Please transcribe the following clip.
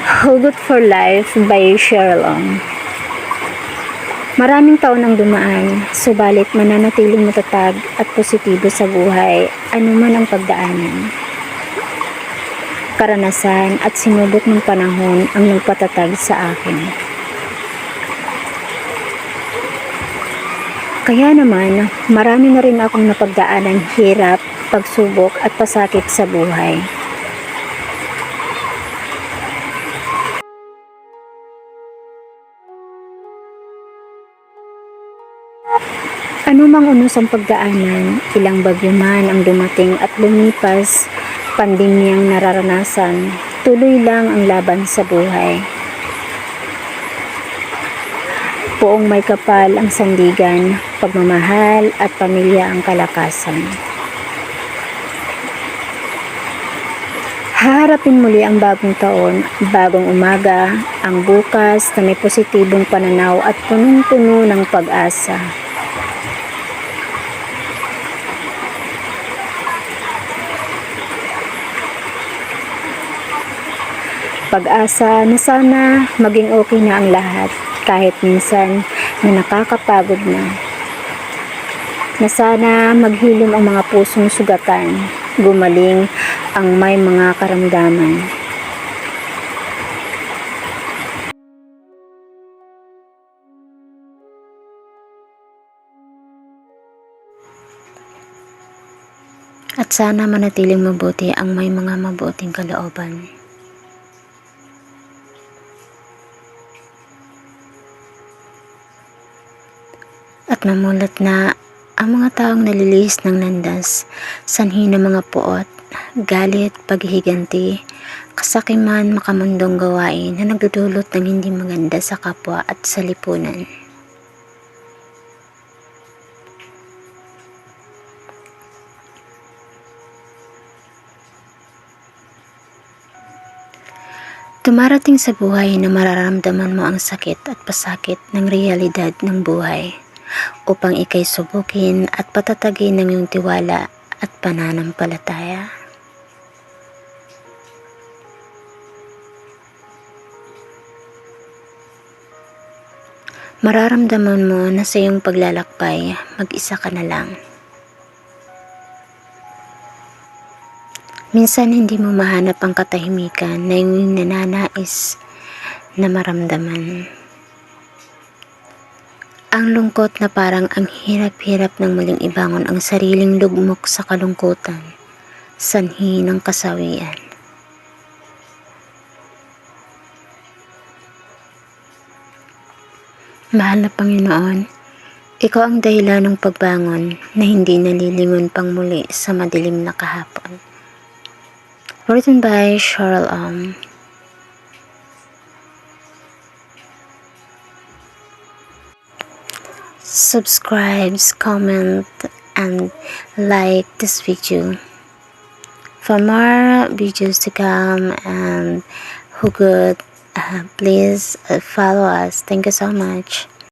Hugot for Life by Sherlong. Maraming taon ang dumaan, subalit mananatiling matatag at positibo sa buhay, anuman ang pagdaanan. Karanasan at sinubok ng panahon ang nagpatatag sa akin. Kaya naman, marami na rin akong napagdaanan hirap, pagsubok at pasakit sa buhay. Ano mang unos ang pagdaanan, ilang bagyo man ang dumating at lumipas, pandemyang nararanasan, tuloy lang ang laban sa buhay. Poong may kapal ang sandigan, pagmamahal at pamilya ang kalakasan. Haharapin muli ang bagong taon, bagong umaga, ang bukas na may positibong pananaw at punong-puno ng pag-asa. Pag-asa na sana maging okay na ang lahat kahit minsan na nakakapagod na. Na sana maghilom ang mga pusong sugatan, gumaling ang may mga karamdaman. At sana manatiling mabuti ang may mga mabuting kalooban. At mamulat na ang mga taong nalilihis ng landas, sanhi ng mga puot, galit, paghihiganti, kasakiman, makamundong gawain na nagdudulot ng hindi maganda sa kapwa at sa lipunan. Dumarating sa buhay na mararamdaman mo ang sakit at pasakit ng realidad ng buhay, upang ikay subukin at patatagin ng iyong tiwala at pananampalataya. Mararamdaman mo na sa iyong paglalakbay, mag-isa ka na lang. Minsan hindi mo mahanap ang katahimikan na iyong nananais na maramdaman. Ang lungkot na parang ang hirap-hirap ng muling ibangon ang sariling lugmok sa kalungkutan, sanhi ng kasawian. Mahal na Panginoon, Ikaw ang dahilan ng pagbangon na hindi nalilingon pang muli sa madilim na kahapon. Written by Sherlong. Subscribe, comment, and like this video for more videos to come, and who good, please follow us. Thank you so much.